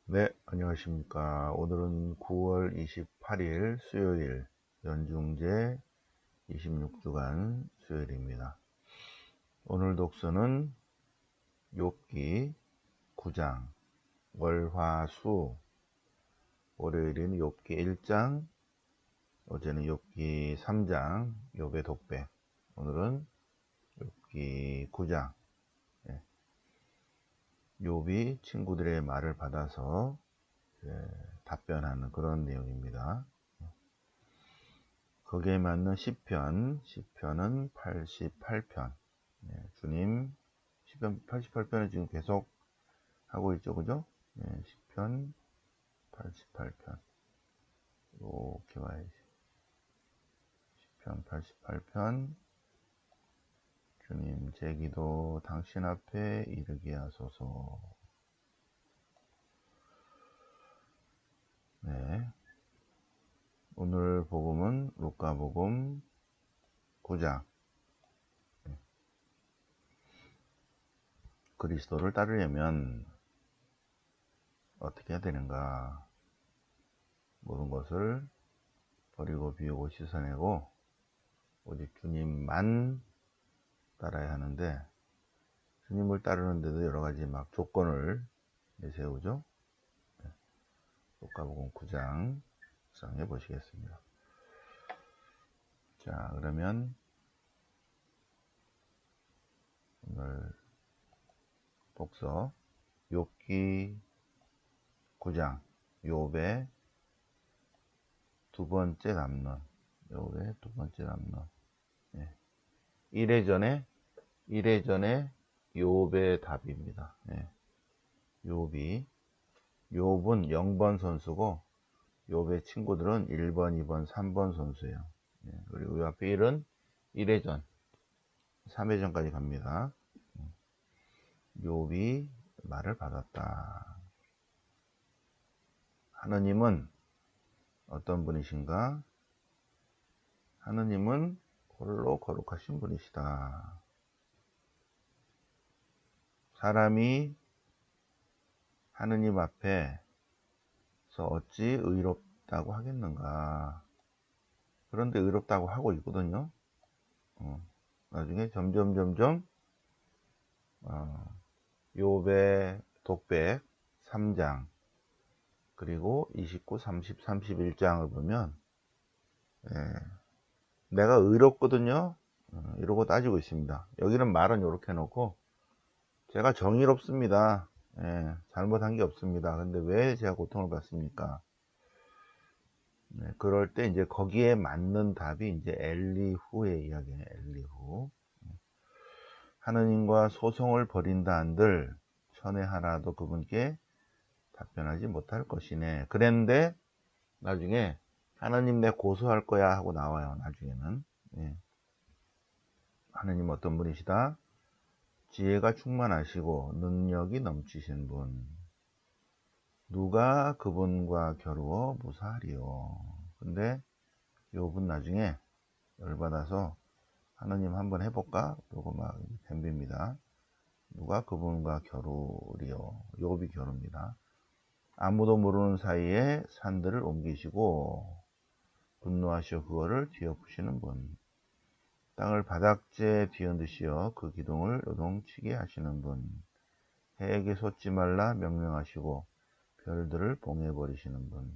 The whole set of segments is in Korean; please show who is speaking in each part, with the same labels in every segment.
Speaker 1: 네, 안녕하십니까. 오늘은 9월 28일 수요일, 연중제 26주간 수요일입니다. 오늘 독서는 욥기 9장, 월화수, 월요일은 욥기 1장, 어제는 욥기 3장, 욥의 독백, 오늘은 욥기 9장. 욥이 친구들의 말을 받아서 답변하는 그런 내용입니다. 거기에 맞는 시편은 88편. 주님, 시편 88편을 지금 계속 하고 있죠, 그죠? 시편 88편. 이렇게 와야지. 시편 88편. 주님, 제 기도 당신 앞에 이르게 하소서. 네. 오늘 복음은 루카복음 9장. 그리스도를 따르려면 어떻게 해야 되는가? 모든 것을 버리고 비우고 씻어내고 오직 주님만 따라야 하는데, 주님을 따르는데도 여러 가지 막 조건을 내세우죠. 루카복음 9장 해 보시겠습니다. 자, 그러면 오늘 독서 욥기 9장, 욥의 두 번째 담론. 욥의 두 번째 담론. 예. 1회전에 욥의 답입니다. 예. 욥은 0번 선수고 욥의 친구들은 1번, 2번, 3번 선수예요. 예. 그리고 이 앞에 1은 1회전, 3회전까지 갑니다. 욥이 말을 받았다. 하느님은 어떤 분이신가? 하느님은 홀로 거룩하신 분이시다. 사람이 하느님 앞에서 어찌 의롭다고 하겠는가? 그런데 의롭다고 하고 있거든요. 나중에 점점 욥의 독백 3장 그리고 29, 30, 31장을 보면 내가 의롭거든요. 이러고 따지고 있습니다. 여기는 말은 이렇게 해놓고 제가 정의롭습니다. 잘못한 게 없습니다. 근데 왜 제가 고통을 받습니까? 그럴 때 이제 거기에 맞는 답이 이제 엘리후의 이야기예요. 엘리후. 하느님과 소송을 벌인다 한들 천에 하나도 그분께 답변하지 못할 것이네. 그랬는데 나중에 하느님 내 고소할 거야 하고 나와요. 나중에는. 하느님 어떤 분이시다? 지혜가 충만하시고 능력이 넘치신 분. 누가 그분과 겨루어 무사하리요. 근데 욥은 나중에 열받아서 하느님 한번 해볼까? 그러고 막 덤빕니다. 누가 그분과 겨루리요. 욥이 겨룹니다. 아무도 모르는 사이에 산들을 옮기시고 분노하시어 그거를 뒤엎으시는 분. 땅을 바닥재 뒤흔드시어 그 기둥을 요동치게 하시는 분. 해에게 솟지 말라 명령하시고 별들을 봉해버리시는 분.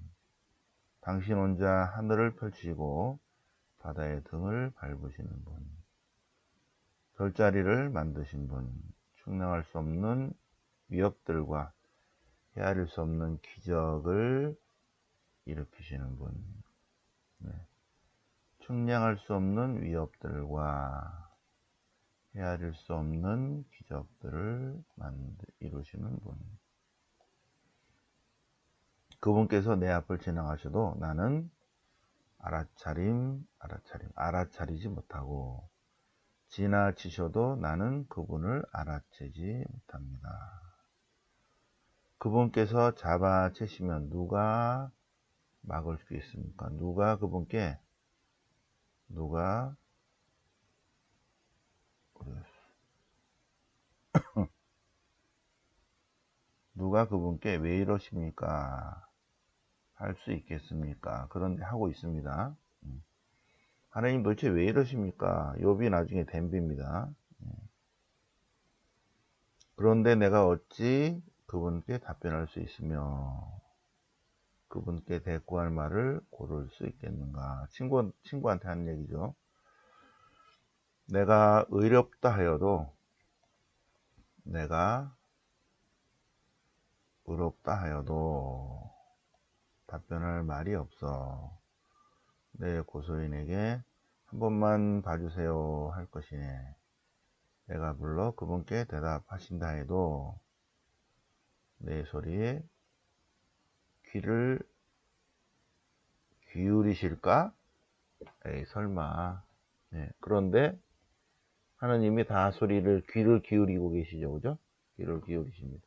Speaker 1: 당신 혼자 하늘을 펼치고 바다의 등을 밟으시는 분. 별자리를 만드신 분. 충당할 수 없는 위협들과 헤아릴 수 없는 기적을 일으키시는 분. 측량할 수 없는 위협들과 헤아릴 수 없는 기적들을 이루시는 분. 그분께서 내 앞을 지나가셔도 나는 알아차리지 못하고 지나치셔도 나는 그분을 알아채지 못합니다. 그분께서 잡아채시면 누가 막을 수 있습니까? 누가 누가 그분께 왜 이러십니까? 할 수 있겠습니까? 그런데 하고 있습니다. 하나님 도대체 왜 이러십니까? 욥이 나중에 덤빕니다. 그런데 내가 어찌 그분께 답변할 수 있으며 그분께 대꾸할 말을 고를 수 있겠는가? 친구한테 하는 얘기죠. 내가 의롭다 하여도 답변할 말이 없어. 내 고소인에게 한 번만 봐주세요 할 것이네. 내가 불러 그분께 대답하신다 해도 내 소리에 귀를 기울이실까? 에이, 설마. 네, 그런데 하나님이 다 귀를 기울이고 계시죠, 그죠? 귀를 기울이십니다.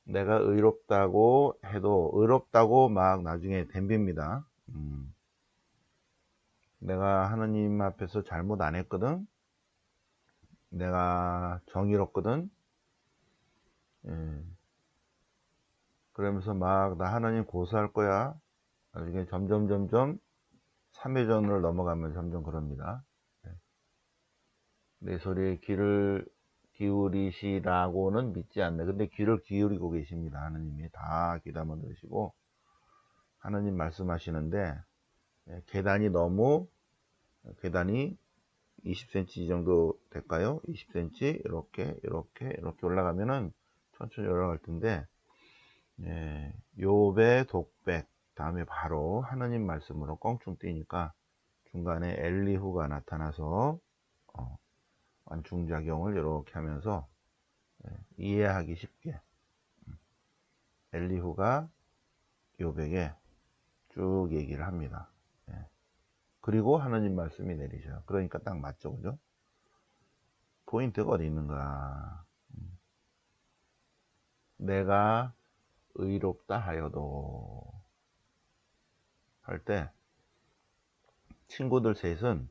Speaker 1: 내가 의롭다고 해도 의롭다고 막 나중에 덤빕니다. 내가 하나님 앞에서 잘못 안 했거든. 내가 정의롭거든. 예. 그러면서 막 나 하나님 고소할 거야. 나중에 점점 3회전을 넘어가면 점점 그럽니다. 내 소리에 귀를 기울이시라고는 믿지 않네. 근데 귀를 기울이고 계십니다. 하나님이 다 귀담아 들으시고 하나님 말씀하시는데 계단이 20cm 정도 될까요? 20cm 이렇게 올라가면은 천천히 올라갈 텐데 욥의 독백 다음에 바로 하나님 말씀으로 껑충 뛰니까 중간에 엘리후가 나타나서 완충작용을 이렇게 하면서 이해하기 쉽게 엘리후가 욥에게 쭉 얘기를 합니다. 그리고 하나님 말씀이 내리셔요. 그러니까 딱 맞죠, 그죠? 포인트가 어디 있는가? 내가 의롭다 하여도 할 때 친구들 셋은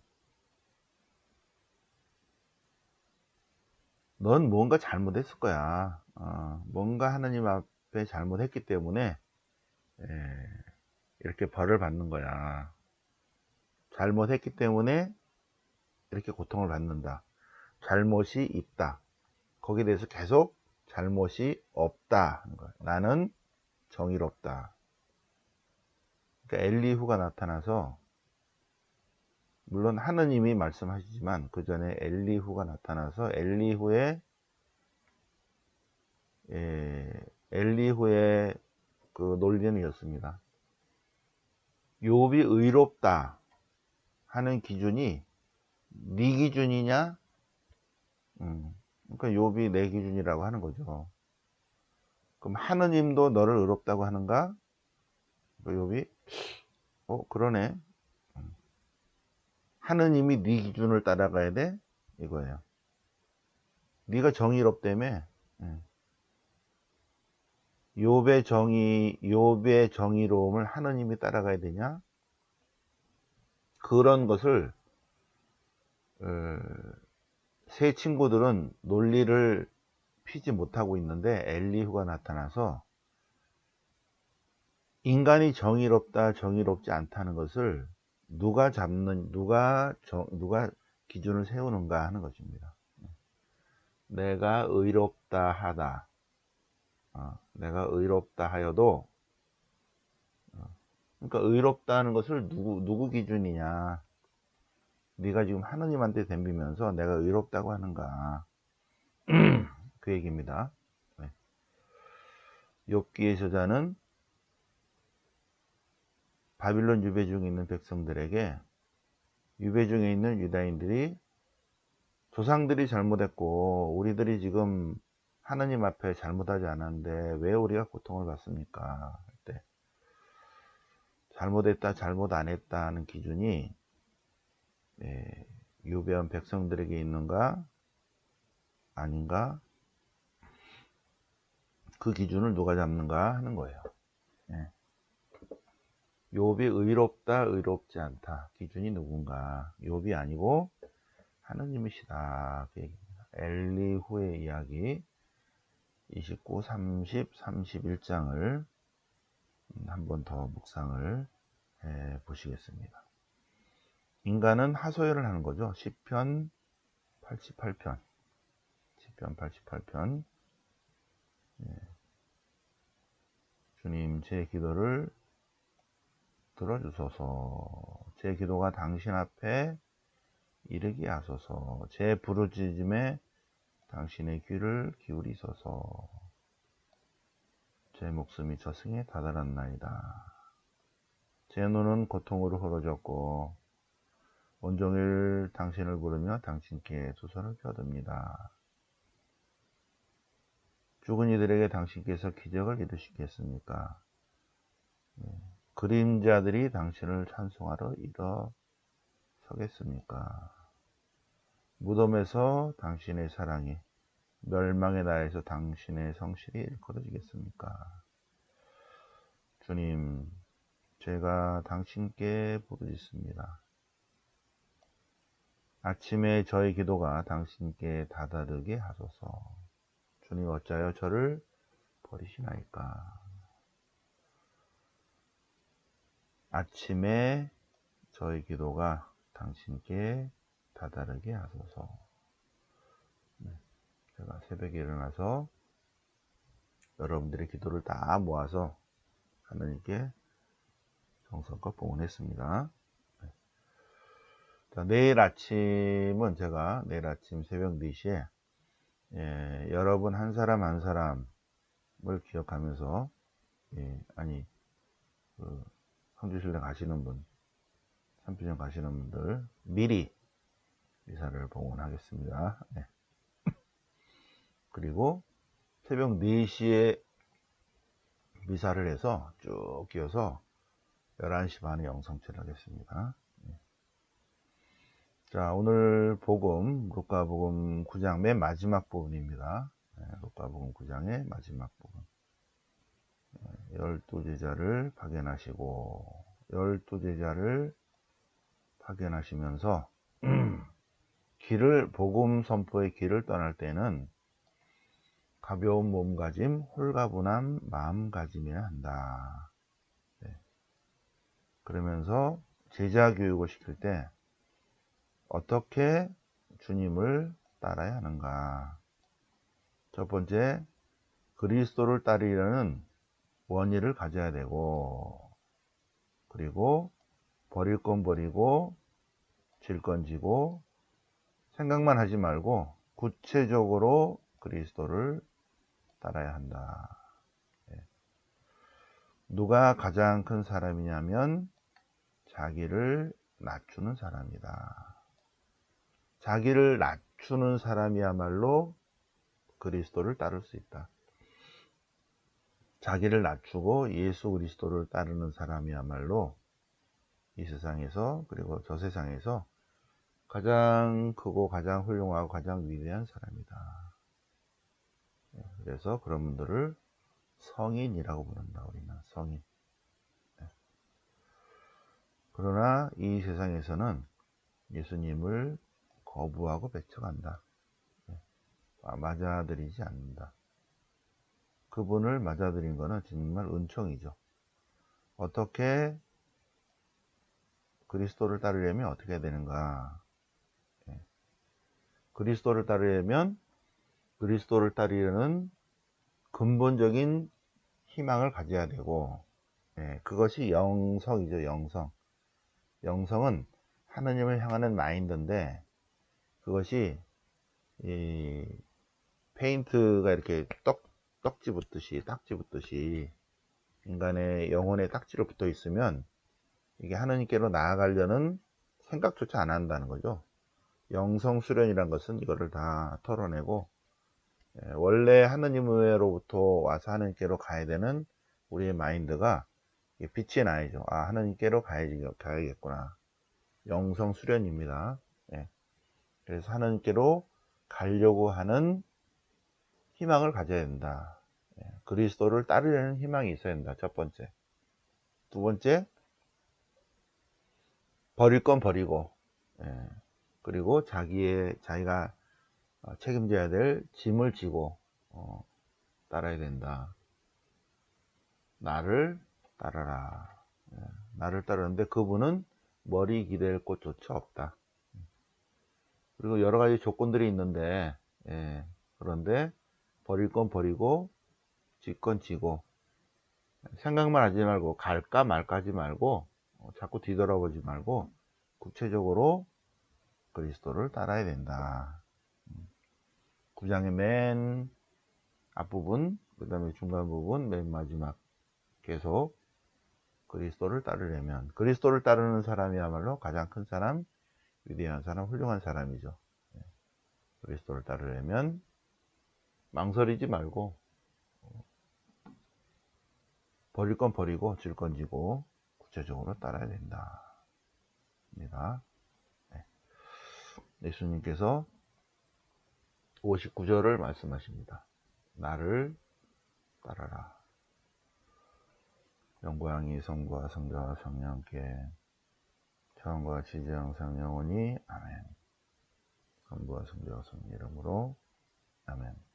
Speaker 1: 넌 뭔가 잘못했을 거야. 뭔가 하나님 앞에 잘못했기 때문에 이렇게 벌을 받는 거야. 잘못했기 때문에 이렇게 고통을 받는다. 잘못이 있다. 거기에 대해서 계속 잘못이 없다 하는 거야. 나는 정의롭다. 그러니까 엘리후가 나타나서 물론 하느님이 말씀하시지만 그 전에 엘리후가 나타나서 엘리후의 그 논리는 이었습니다. 욥이 의롭다 하는 기준이 네 기준이냐? 그러니까 욥이 내 기준이라고 하는 거죠. 그럼 하느님도 너를 의롭다고 하는가? 욥이 그러네. 하느님이 네 기준을 따라가야 돼? 이거예요. 네가 정의롭다며. 욥의 정의로움을 하느님이 따라가야 되냐? 그런 것을 세 친구들은 논리를 피지 못하고 있는데 엘리후가 나타나서 인간이 정의롭지 않다는 것을 누가 기준을 세우는가 하는 것입니다. 내가 의롭다 하여도 그러니까 의롭다는 것을 누구 기준이냐? 네가 지금 하느님한테 덤비면서 내가 의롭다고 하는가? 그 얘기입니다. 욥기의 저자는 바빌론 유배 중에 있는 백성들에게 유배 중에 있는 유다인들이 조상들이 잘못했고 우리들이 지금 하느님 앞에 잘못하지 않았는데 왜 우리가 고통을 받습니까? 할 때 잘못했다 잘못 안 했다 하는 기준이 유배한 백성들에게 있는가 아닌가, 그 기준을 누가 잡는가 하는 거예요. 욥이 의롭다 의롭지 않다 기준이 누군가? 욥이 아니고 하느님이시다 그 얘기입니다. 엘리후의 이야기, 29, 30, 31장을 한 번 더 묵상을 해 보시겠습니다. 인간은 하소연을 하는 거죠. 시편 88편. 시편 88편. 주님, 제 기도를 들어주소서. 제 기도가 당신 앞에 이르게 하소서. 제 부르짖음에 당신의 귀를 기울이소서. 제 목숨이 저승에 다다랐나이다. 제 눈은 고통으로 흐려졌고 온종일 당신을 부르며 당신께 두 손을 펴듭니다. 죽은 이들에게 당신께서 기적을 이루시겠습니까? 그림자들이 당신을 찬송하러 일어서겠습니까? 무덤에서 당신의 사랑이, 멸망의 나라에서 당신의 성실이 일컬어지겠습니까? 주님, 제가 당신께 부르짖습니다. 아침에 저의 기도가 당신께 다다르게 하소서. 주님, 어찌하여 저를 버리시나이까? 아침에 저의 기도가 당신께 다다르게 하소서. 제가 새벽에 일어나서 여러분들의 기도를 다 모아서 하나님께 정성껏 봉헌했습니다. 자, 내일 아침은 제가 내일 아침 새벽 4시에 여러분 한 사람 한 사람을 기억하면서 성주신뢰 가시는 분, 산피전 가시는 분들 미리 미사를 봉헌하겠습니다. 네. 그리고 새벽 4시에 미사를 해서 쭉 이어서 11시 반에 영성체를 하겠습니다. 네. 자, 오늘 복음 루카복음 9장 맨 마지막 부분입니다. 네, 루카복음 9장의 마지막 부분. 12제자를 파견하시고 12제자를 파견하시면서 복음 선포의 길을 떠날 때는 가벼운 몸가짐, 홀가분한 마음가짐이어야 한다. 네. 그러면서 제자 교육을 시킬 때 어떻게 주님을 따라야 하는가. 첫 번째, 그리스도를 따르려는 원의를 가져야 되고, 그리고 버릴 건 버리고 질 건 지고 생각만 하지 말고 구체적으로 그리스도를 따라야 한다. 누가 가장 큰 사람이냐면 자기를 낮추는 사람이다. 자기를 낮추는 사람이야말로 그리스도를 따를 수 있다. 자기를 낮추고 예수 그리스도를 따르는 사람이야말로 이 세상에서 그리고 저 세상에서 가장 크고 가장 훌륭하고 가장 위대한 사람이다. 그래서 그런 분들을 성인이라고 부른다. 우리는 성인. 그러나 이 세상에서는 예수님을 거부하고 배척한다. 맞아들이지 않는다. 그분을 맞아들인 것은 정말 은총이죠. 어떻게 그리스도를 따르려면 어떻게 해야 되는가? 그리스도를 따르려면 그리스도를 따르려는 근본적인 희망을 가져야 되고, 그것이 영성이죠. 영성은 하나님을 향하는 마인드인데, 그것이 이 페인트가 이렇게 딱지 붙듯이 인간의 영혼에 딱지로 붙어 있으면 이게 하나님께로 나아가려는 생각조차 안 한다는 거죠. 영성 수련이란 것은 이거를 다 털어내고 원래 하나님으로부터 와서 하나님께로 가야 되는 우리의 마인드가 빛이 나야죠. 아, 하나님께로 가야겠구나. 영성 수련입니다. 그래서 하나님께로 가려고 하는 희망을 가져야 된다. 그리스도를 따르려는 희망이 있어야 된다. 첫 번째. 두 번째, 버릴 건 버리고, 그리고 자기가 책임져야 될 짐을 지고, 따라야 된다. 나를 따라라. 나를 따르는데 그분은 머리 기댈 곳조차 없다. 그리고 여러 가지 조건들이 있는데, 그런데 버릴 건 버리고 질 건 지고 생각만 하지 말고 갈까 말까 하지 말고 자꾸 뒤돌아보지 말고 구체적으로 그리스도를 따라야 된다. 9장의 맨 앞부분, 그 다음에 중간 부분, 맨 마지막 계속 그리스도를 따르려면, 그리스도를 따르는 사람이야말로 가장 큰 사람, 위대한 사람, 훌륭한 사람이죠. 그리스도를 따르려면 망설이지 말고 버릴 건 버리고 질 건 지고 구체적으로 따라야 된다. 예수님께서 59절을 말씀하십니다. 나를 따라라. 영광이 성부와 성자와 성령께 처음과 같이 이제 항상 영원히 아멘. 성부와 성자와 성령 이름으로 아멘.